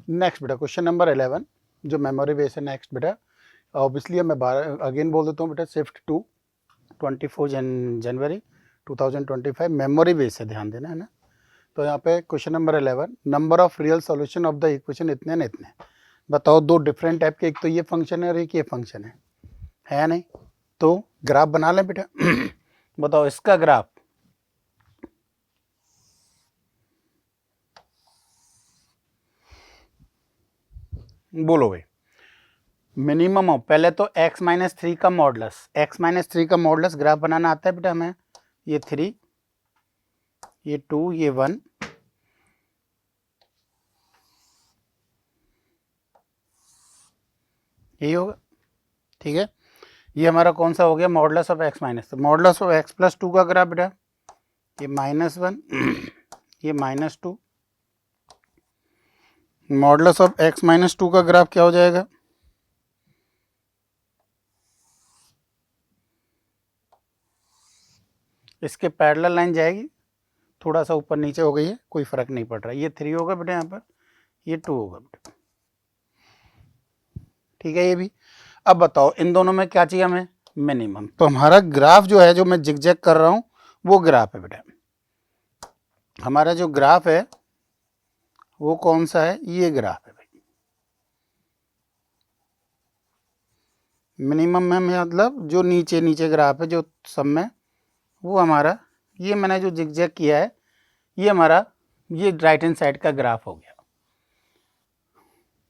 Next बेटा question number 11 जो memory base है। नेक्स्ट बेटा ऑब्वियसली मैं अगेन बोल देता हूँ बेटा, शिफ्ट टू 24 जनवरी 2025 मेमोरी बेस है, ध्यान देना है ना। तो यहाँ पे question number 11, number of real solution of the equation इतने न इतने। बताओ दो डिफरेंट टाइप के, एक तो ये फंक्शन है और एक ये फंक्शन है नहीं? तो ग्राफ बना लें बेटा। बताओ इसका ग्राफ, बोलो भाई। मिनिमम हो, पहले तो x-3 का मॉडुलस, x-3 का मॉडुलस ग्राफ बनाना आता है बेटा हमें। ये 3, ये 2, ये 1, यही होगा, ठीक है। ये हमारा कौन सा हो गया, मॉडुलस ऑफ x-, तो मॉडुलस ऑफ x+2 का ग्राफ बेटा ये -1, ये -2, मॉडुलस ऑफ x-2 का ग्राफ क्या हो जाएगा, इसके पैरेलल लाइन जाएगी, थोड़ा सा ऊपर नीचे हो गई है, कोई फर्क नहीं पड़ रहा। ये 3 होगा बेटा यहाँ पर, ये 2 होगा बेटा, ठीक है। ये भी अब बताओ इन दोनों में क्या चाहिए हमें, मिनिमम। तो हमारा ग्राफ जो है, जो मैं जिगजैग कर रहा हूं, वो ग्राफ है बेटा। हमारा जो ग्राफ है वो कौन सा है, ये ग्राफ है भाई। मिनिमम में मतलब जो नीचे नीचे ग्राफ है, जो सब में, वो हमारा ये मैंने जो जिगजैग किया है, ये हमारा ये राइट हैंड साइड का ग्राफ हो गया।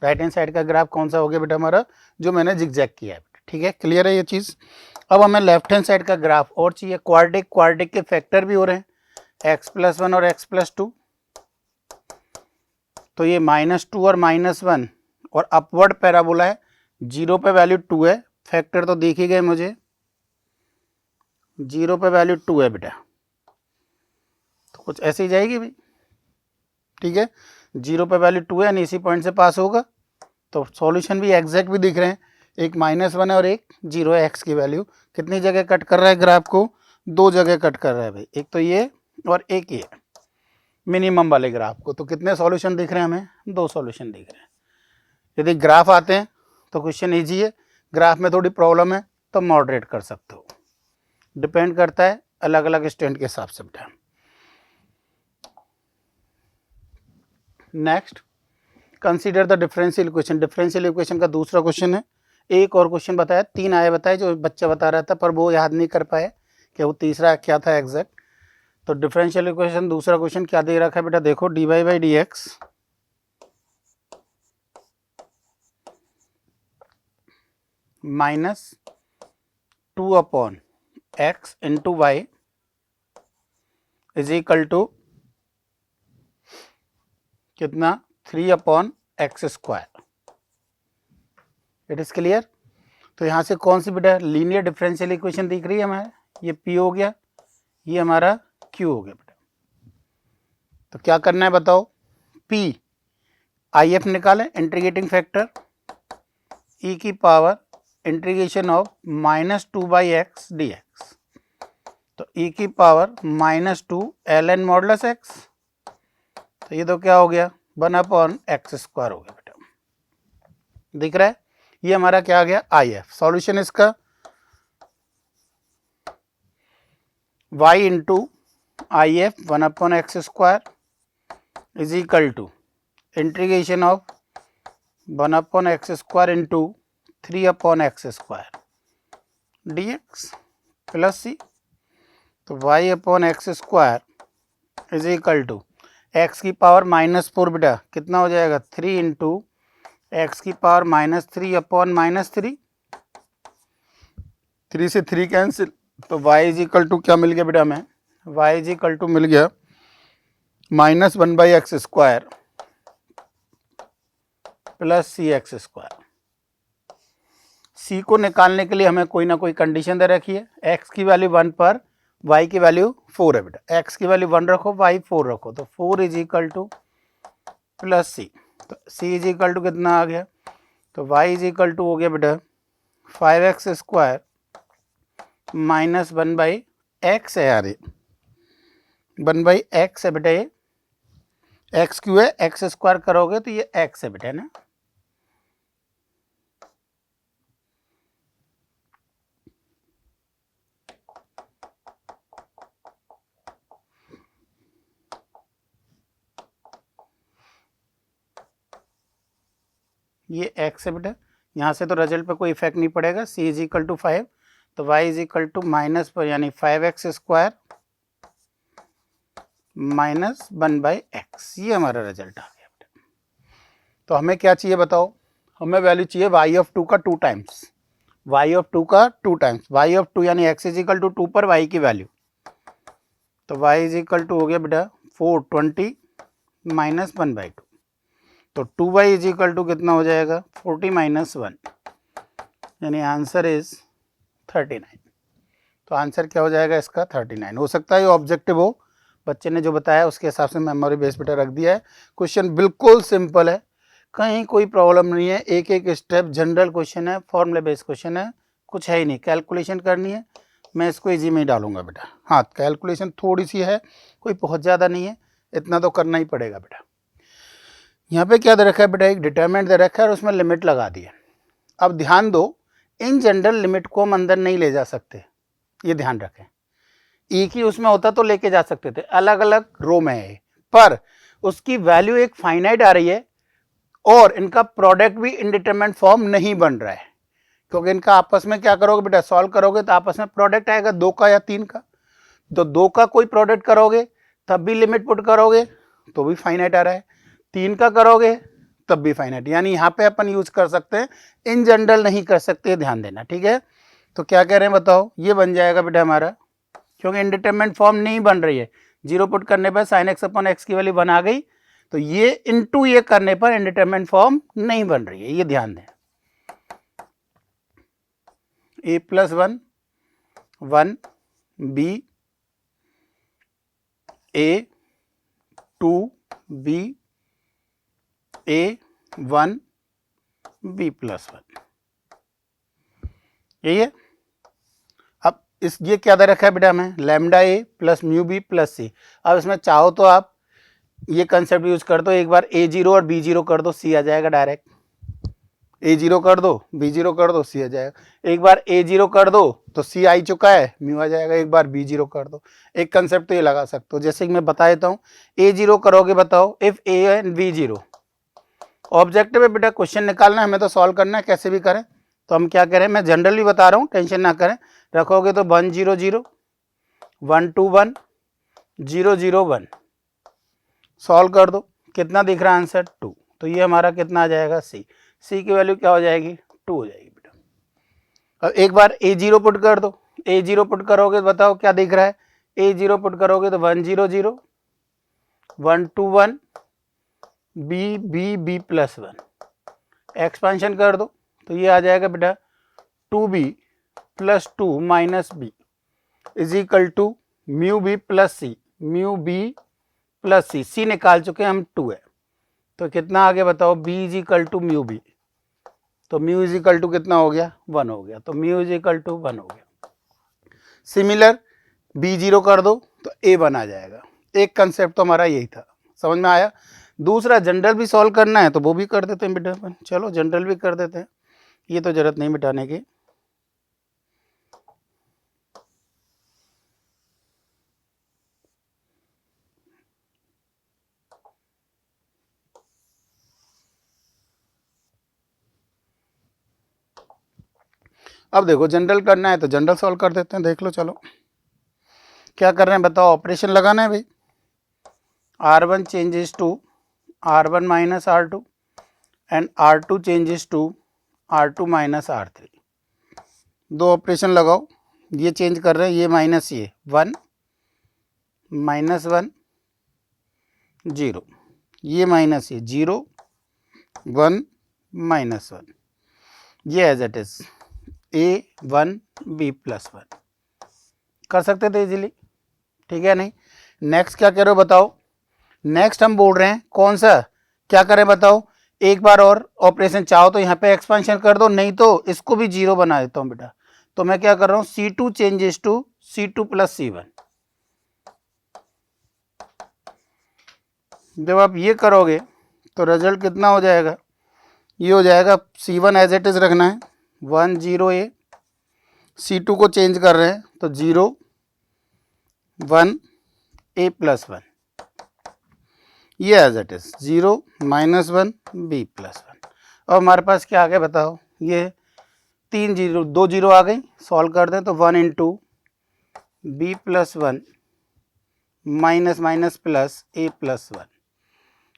राइट हैंड साइड का ग्राफ कौन सा हो गया बेटा हमारा, जो मैंने जिगजैग किया है, ठीक है। क्लियर है ये चीज़। अब हमें लेफ्ट हैंड साइड का ग्राफ और चाहिए। क्वाड्रिक के फैक्टर भी हो रहे हैं, x+1 और x+2, तो ये -2 और -1, और अपवर्ड पैराबोला है, 0 पे वैल्यू 2 है, फैक्टर तो देख ही गए मुझे, 0 पे वैल्यू 2 है बेटा, तो कुछ ऐसे ही जाएगी भाई, ठीक है। 0 पे वैल्यू 2 है यानी इसी पॉइंट से पास होगा। तो सॉल्यूशन भी एग्जैक्ट भी दिख रहे हैं, एक -1 है और एक 0 है। एक्स की वैल्यू कितनी जगह कट कर रहा है ग्राफ को, 2 जगह कट कर रहा है भाई, एक तो ये और एक ये मिनिमम वाले ग्राफ को। तो कितने सॉल्यूशन दिख रहे हैं हमें, 2 सॉल्यूशन दिख रहे हैं। यदि ग्राफ आते हैं तो क्वेश्चन ईजी है, ग्राफ में थोड़ी प्रॉब्लम है तो मॉडरेट कर सकते हो, डिपेंड करता है अलग अलग स्टूडेंट के हिसाब से बेटा। Next, consider the differential equation. Differential equation का दूसरा क्वेश्चन है। एक और क्वेश्चन बताया, 3 आए बताए जो बच्चा बता रहा था, पर वो याद नहीं कर पाए कि वो तीसरा क्या था एग्जैक्ट। तो डिफरेंशियल इक्वेशन दूसरा क्वेश्चन क्या दे रखा है बेटा, देखो dy/dx -2/x into y is equal to कितना, 3/x²। It is clear. तो यहाँ से कौन सी बेटा लीनियर डिफरेंशियल इक्वेशन दिख रही है हमें, ये P हो गया, ये हमारा Q हो गया बेटा। तो क्या करना है बताओ, P IF निकालें, इंटीग्रेटिंग फैक्टर e की power integration of -2/x dx, तो e की पावर -2 ln मॉडुलस x, तो ये तो क्या हो गया 1/x² हो गया बेटा, दिख रहा है। ये हमारा क्या आ गया IF। सॉल्यूशन इसका y into IF 1/x² is equal to integration of 1/x² into 3/x² dx plus c, तो y/x² is equal to x की पावर -4 बेटा कितना हो जाएगा 3 इंटू x की पावर -3/-3, 3 से 3 कैंसिल, तो y इज इक्वल टू क्या मिल गया बेटा हमें, y इज इक्वल टू मिल गया -1/x² प्लस c/x²। c को निकालने के लिए हमें कोई ना कोई कंडीशन दे रखी है, x की वैल्यू 1 पर y की वैल्यू 4 है बेटा, x की वैल्यू 1 रखो, y 4 रखो, तो 4 is equal two plus c, तो c इज इक्वल टू कितना आ गया, तो y इज इक्वल टू हो गया बेटा 5x² माइनस 1/x है यार, ये 1/x है बेटा, ये एक्स क्यू है, एक्स स्क्वायर करोगे तो ये एक्स है बेटा ना। ये एक्स है बेटा, यहाँ से तो रिजल्ट पे कोई इफेक्ट नहीं पड़ेगा। सी इज इक्वल टू 5, तो y is equal to minus पर यानी 5x स्क्वायर माइनस 1/x, ये हमारा रिजल्ट आ गया बेटा। तो हमें क्या चाहिए बताओ, हमें वैल्यू चाहिए y ऑफ 2 का 2 टाइम्स, y ऑफ 2 का 2 टाइम्स, y ऑफ 2 यानी x इज इक्वल टू 2 पर y की वैल्यू। तो y इज इक्वल टू हो गया बेटा 420 माइनस 1/2, तो 2y इज इक्वल टू कितना हो जाएगा 40 माइनस 1, यानी आंसर इज 39। तो आंसर क्या हो जाएगा इसका 39। हो सकता है ये ऑब्जेक्टिव हो, बच्चे ने जो बताया उसके हिसाब से मेमोरी बेस बेटा रख दिया है। क्वेश्चन बिल्कुल सिंपल है, कहीं कोई प्रॉब्लम नहीं है, एक एक स्टेप जनरल क्वेश्चन है, फॉर्मूला बेस्ड क्वेश्चन है, कुछ है ही नहीं। कैलकुलेशन करनी है, मैं इसको इजी में ही डालूंगा बेटा। हाँ, कैलकुलेशन थोड़ी सी है, कोई बहुत ज़्यादा नहीं है, इतना तो करना ही पड़ेगा बेटा। यहाँ पे क्या दे रखा है बेटा, एक डिटरमिनेंट दे रखा है और उसमें लिमिट लगा दी है। अब ध्यान दो, इन जनरल लिमिट को हम अंदर नहीं ले जा सकते, ये ध्यान रखें। एक ही उसमें होता तो लेके जा सकते थे, अलग अलग रो में है, पर उसकी वैल्यू एक फाइनाइट आ रही है और इनका प्रोडक्ट भी इनडिटरमिनेंट फॉर्म नहीं बन रहा है, क्योंकि इनका आपस में क्या करोगे बेटा, सॉल्व करोगे तो आपस में प्रोडक्ट आएगा 2 का या 3 का। तो 2 का कोई प्रोडक्ट करोगे तब भी लिमिट पुट करोगे तो भी फाइनाइट आ रहा है, 3 का करोगे तब भी फाइनाइट, यानी यहाँ पे अपन यूज कर सकते हैं, इन जनरल नहीं कर सकते, ध्यान देना, ठीक है। तो क्या कह रहे हैं बताओ, ये बन जाएगा बेटा हमारा, क्योंकि इंडिटरमिनेंट फॉर्म नहीं बन रही है, 0 पुट करने पर sin x अपॉन x की वैल्यू 1 आ गई, तो ये इनटू ये करने पर इंडिटरमिनेंट फॉर्म नहीं बन रही है, ये ध्यान दें। a plus 1 1 b a 2 b a 1 b plus 1, यही है। अब इस ये क्या दे रखा है बेटा हमें, लैम्डा ए प्लस म्यू बी प्लस सी। अब इसमें चाहो तो आप ये कंसेप्ट यूज कर दो, एक बार a0 और b0 कर दो, सी आ जाएगा डायरेक्ट। a0 कर दो, b0 कर दो, सी आ जाएगा। एक बार a0 कर दो तो c आ चुका है, म्यू आ जाएगा। एक बार b0 कर दो, एक कंसेप्ट तो ये लगा सकते हो, जैसे कि मैं बता देता हूँ। a0 करोगे बताओ, if a and b0 objective है बेटा, क्वेश्चन निकालना है, हमें तो सॉल्व करना है कैसे भी करें। तो हम क्या करें, मैं जनरली बता रहा हूँ, टेंशन ना करें। रखोगे तो 1 0 0 1 2 1 0 0 1, सॉल्व कर दो, कितना दिख रहा है आंसर 2, तो ये हमारा कितना आ जाएगा सी, सी की वैल्यू क्या हो जाएगी 2 हो जाएगी बेटा। अब एक बार a0 पुट कर दो, a0 पुट करोगे तो बताओ क्या दिख रहा है, a0 पुट करोगे तो 1 0 0 1 2 1 b b b plus 1, expansion कर दो तो ये आ जाएगा बेटा 2b plus 2 minus b is equal to mu b plus c, mu b plus c, c निकाल चुके हैं हम 2 है, तो कितना आ गया बताओ, b is equal to mu b, तो म्यू इज इक्वल टू कितना हो गया 1 हो गया, तो म्यू इज इक्वल टू 1 हो गया। सिमिलर b0 कर दो तो a1 आ जाएगा। एक कंसेप्ट तो हमारा यही था, समझ में आया। दूसरा जनरल भी सॉल्व करना है तो वो भी कर देते हैं बेटा अपन, चलो जनरल भी कर देते हैं, ये तो जरूरत नहीं मिटाने की। अब देखो जनरल करना है तो जनरल सॉल्व कर देते हैं, देख लो। चलो क्या कर रहे हैं बताओ, ऑपरेशन लगाना है भाई। r1 changes to r1 minus r2 and r2 changes to r2 minus r3, दो ऑपरेशन लगाओ। ये चेंज कर रहे हैं, ये माइनस ये 1 माइनस 1 0, ये माइनस ये 0 1 माइनस 1, ये as it is a1 b plus 1 कर सकते थे इजीली, ठीक है नहीं। नेक्स्ट क्या कह रहे हो बताओ, नेक्स्ट हम बोल रहे हैं कौन सा, क्या करें बताओ। एक बार और ऑपरेशन चाहो तो यहाँ पे एक्सपेंशन कर दो, नहीं तो इसको भी 0 बना देता हूँ बेटा। तो मैं क्या कर रहा हूँ, c2 changes to c2 plus c1, जब आप ये करोगे तो रिजल्ट कितना हो जाएगा, ये हो जाएगा C1 एज इट इज़ रखना है 1 0 A, C2 को चेंज कर रहे हैं तो 0 1 A प्लस 1, ये as it is 0 minus 1 B plus 1। और हमारे पास क्या आ गया बताओ, ये 3 जीरो 2 जीरो आ गई, सॉल्व कर दें तो 1 into B plus 1 minus minus plus A plus 1,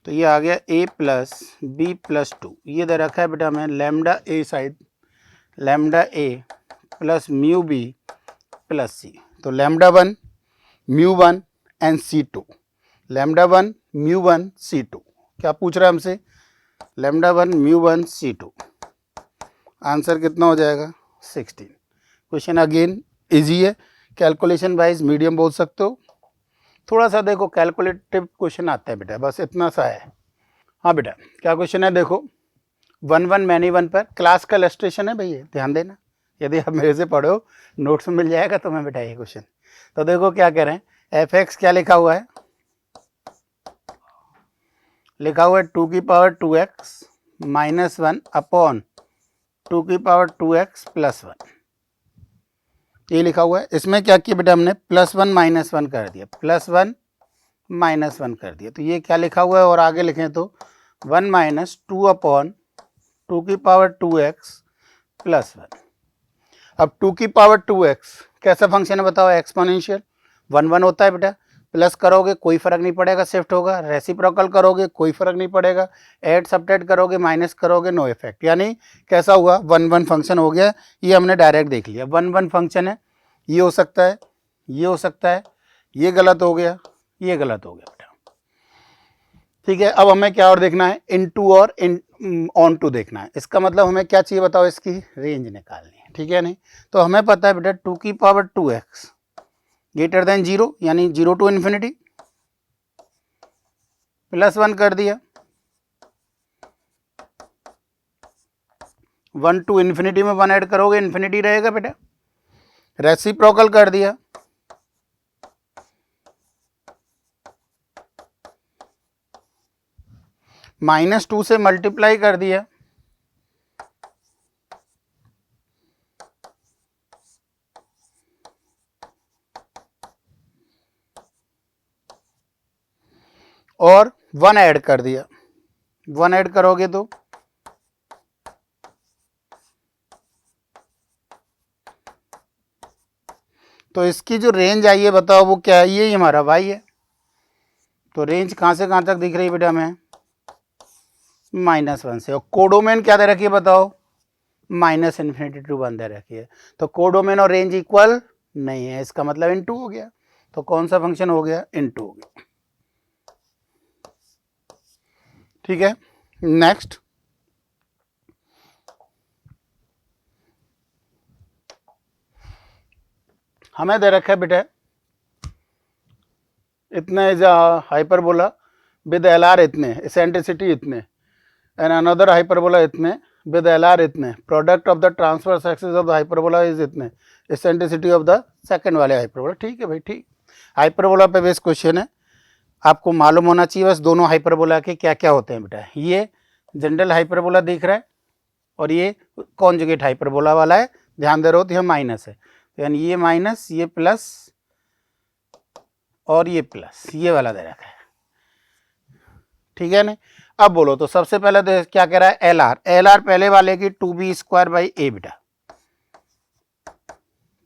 तो ये आ गया A प्लस B प्लस 2। ये दे रखा है बेटा हमें lambda A side, lambda A plus mu B plus C, तो lambda 1 mu 1 and C2, lambda 1 mu 1 C2। क्या पूछ रहा है हमसे, लैम्डा 1 म्यू 1 C2, आंसर कितना हो जाएगा 16। क्वेश्चन अगेन इजी है, कैलकुलेशन वाइज मीडियम बोल सकते हो, थोड़ा सा देखो कैलकुलेटिव क्वेश्चन आता है बेटा, बस इतना सा है। हाँ बेटा क्या क्वेश्चन है देखो, 1 1 मैनी 1 पर क्लास का इलस्ट्रेशन है भैया, ध्यान देना, यदि आप मेरे से पढ़ो नोट्स में मिल जाएगा तो मैं बेटा ये क्वेश्चन। तो देखो क्या कह रहे हैं, fx क्या लिखा हुआ है, लिखा हुआ है 2 की पावर 2x माइनस 1 अपॉन 2 की पावर 2x प्लस 1, ये लिखा हुआ है। इसमें क्या किया बेटा हमने प्लस 1 माइनस 1 कर दिया, प्लस 1 माइनस 1 कर दिया, तो ये क्या लिखा हुआ है, और आगे लिखें तो 1 माइनस 2 अपॉन 2 की पावर 2x प्लस 1। अब 2 की पावर 2x कैसा फंक्शन है बताओ, एक्सपोनेंशियल, 1 1 होता है बेटा, प्लस करोगे कोई फर्क नहीं पड़ेगा शिफ्ट होगा, रेसिप्रोकल करोगे कोई फर्क नहीं पड़ेगा, ऐड सब्ट्रैक्ट करोगे माइनस करोगे नो इफेक्ट, यानी कैसा हुआ 1 1 फंक्शन हो गया। ये हमने डायरेक्ट देख लिया 1 1 फंक्शन है, ये हो सकता है, ये हो सकता है, ये गलत हो गया, ये गलत हो गया बेटा, ठीक है। अब हमें क्या और देखना है, इनटू और ऑन टू देखना है, इसका मतलब हमें क्या चाहिए बताओ, इसकी रेंज निकालनी है, ठीक है नहीं। तो हमें पता है बेटा 2 की पावर 2x ग्रेटर देन 0, यानी 0 टू इन्फिनिटी, प्लस 1 कर दिया, 1 टू इन्फिनिटी में 1 ऐड करोगे इन्फिनिटी रहेगा बेटा, रेसिप्रोकल कर दिया, -2 से मल्टीप्लाई कर दिया, और 1 ऐड कर दिया, 1 ऐड करोगे तो इसकी जो रेंज आई है बताओ वो क्या है, ये हमारा y है, तो रेंज कहाँ से कहाँ तक दिख रही है बेटा हमें, -1 से, और कोडोमेन क्या दे रखी है बताओ, माइनस इन्फिनिटी टू 1 दे रखी है, तो कोडोमेन और रेंज इक्वल नहीं है, इसका मतलब इनटू हो गया, तो कौन सा फंक्शन हो गया, इनटू हो गया, ठीक है। नेक्स्ट हमें दे रखा है बेटा इतने हाइपरबोला विद LR इतने, एसेंट्रिसिटी इतने, एंड अनदर हाइपरबोला इतने विद LR इतने, product of the transverse axis of the hyperbola is इतने, एसेंट्रिसिटी ऑफ द सेकंड वाले हाइपरबोला, ठीक है भाई ठीक। हाइपरबोला पे बेस क्वेश्चन है, आपको मालूम होना चाहिए बस दोनों हाइपरबोला के क्या क्या होते हैं बेटा, ये जनरल हाइपरबोला दिख रहा है और ये कॉन्जुगेट हाइपरबोला वाला है, ध्यान दे रहे हो तो यह माइनस है, यानी ये माइनस, ये प्लस और ये प्लस, ये वाला दे रखा है, ठीक है ना। अब बोलो तो सबसे पहले तो क्या कह रहा है, LR पहले वाले की 2b² a बेटा,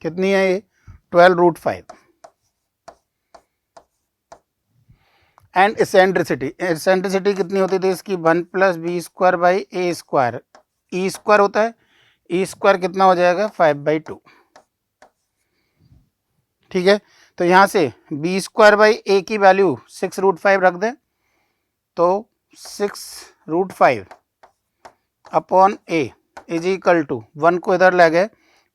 कितनी है ये 12√5, एंड एसेंट्रिसिटी कितनी होती थी इसकी 1 + b² a², ई स्क्वायर होता है, ई स्क्वायर कितना हो जाएगा 5/2, ठीक है। तो यहाँ से b² a की वैल्यू 6√5 रख दें, तो 6√5 upon a is equal to 1 को इधर ले गए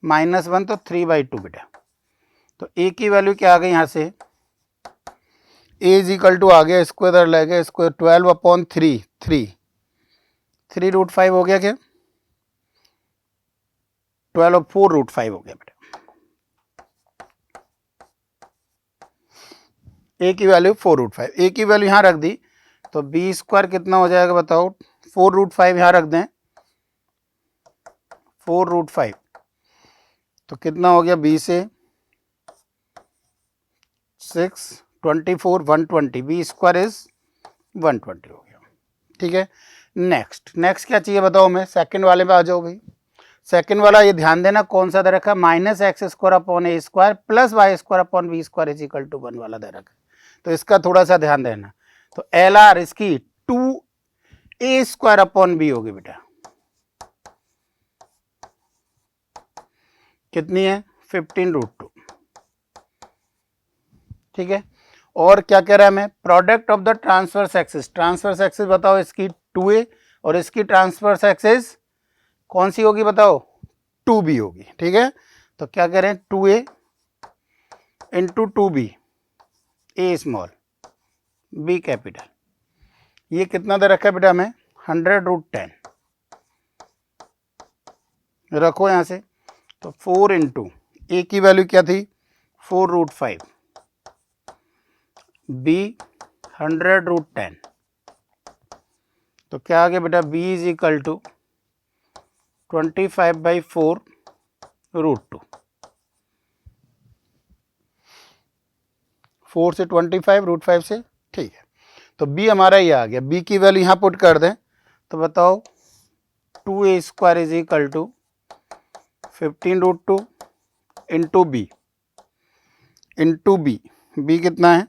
-1, तो 3/2 बेटा, तो a की वैल्यू क्या आ गई यहाँ से, a इज इक्वल टू आ गया, इसको इधर ले गए, इसको 12/3 3√5 हो गया क्या, 4√5 हो गया बेटा, a की वैल्यू 4√5, a की वैल्यू यहाँ रख दी, तो बी स्क्वायर कितना हो जाएगा बताओ, 4√5 यहाँ रख दें, 4√5, तो कितना हो गया, बी से 6, 24, 120, बी स्क्वायर इज 120 हो गया। ठीक है, नेक्स्ट क्या चाहिए बताओ, मैं सेकंड वाले पे आ जाओ भाई। सेकंड वाला ये ध्यान देना कौन सा दे रखा है, -x² upon a square plus y² upon b square is equal to 1 वाला दे रखा है, तो इसका थोड़ा सा ध्यान देना। तो LR इसकी 2a² अपॉन b होगी बेटा, कितनी है, 15√2। ठीक है, और क्या कह रहा है, मैं product of the transverse axis, transverse axis बताओ इसकी 2a और इसकी ट्रांसवर्स एक्सिस कौन सी होगी बताओ, 2b होगी। ठीक है, तो क्या कह रहे हैं, 2a into 2b, a small b capital, ये कितना दे रखा है बेटा हमें, 100√10 रखो यहां से। तो 4 इंटू a की वैल्यू क्या थी, 4√5, b 100√10, तो क्या आ गया बेटा, b इज इक्वल टू 25/4√2, 4 से 25, √5 से। ठीक है, तो b हमारा ये आ गया, b की वैल्यू यहाँ पुट कर दें, तो बताओ 2a² is equal to 15√2 into b, b कितना है,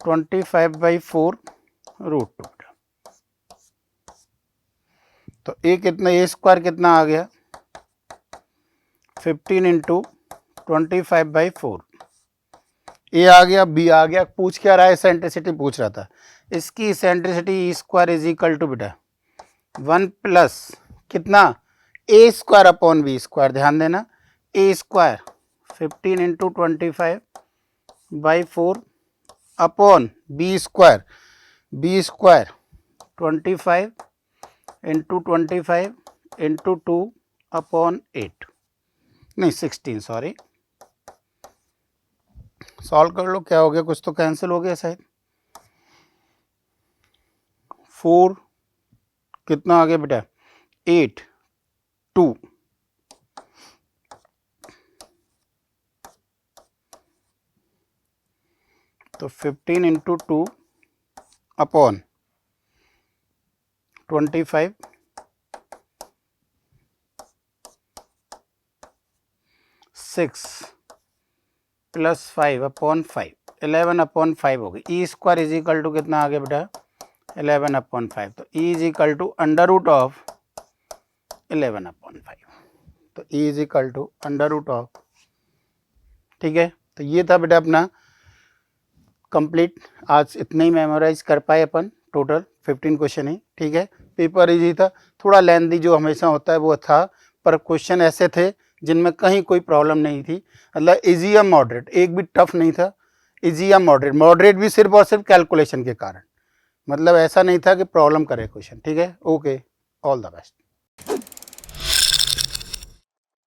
25/4√2, तो a कितना, a² कितना आ गया, 15 इंटू 25/4, ए आ गया, बी आ गया। पूछ क्या रहा है, एसेंट्रिसिटी पूछ रहा था, इसकी eccentricity E² is equal to बेटा 1 प्लस कितना, a² अपॉन b², ध्यान देना, a² 15 into 25/4 upon b² 25 into 25 into 2 upon 8, नहीं 16, सॉरी, सॉल्व कर लो, क्या हो गया, कुछ तो कैंसिल हो गया शायद। 4 कितना आ गया बेटा, 8, 2, तो 15 into 2 upon 25, 6 plus 5 upon 5, 11 upon 5 हो गई। E² इज इक्वल टू कितना आ गया बेटा, 11 अपॉन 5, तो E is equal to under root of 11 upon 5, तो E is equal to under root of. ठीक है, तो ये था बेटा अपना कंप्लीट, आज इतने ही मेमोराइज कर पाए अपन, टोटल 15 क्वेश्चन ही। ठीक है, पेपर इजी था, थोड़ा लेंथी जो हमेशा होता है वो था, पर क्वेश्चन ऐसे थे जिनमें कहीं कोई प्रॉब्लम नहीं थी, मतलब इजी या मॉडरेट, एक भी टफ नहीं था, इजी या मॉडरेट, मॉडरेट भी सिर्फ और सिर्फ कैलकुलेशन के कारण, मतलब ऐसा नहीं था कि प्रॉब्लम करे क्वेश्चन। ठीक है, ओके, ऑल द बेस्ट।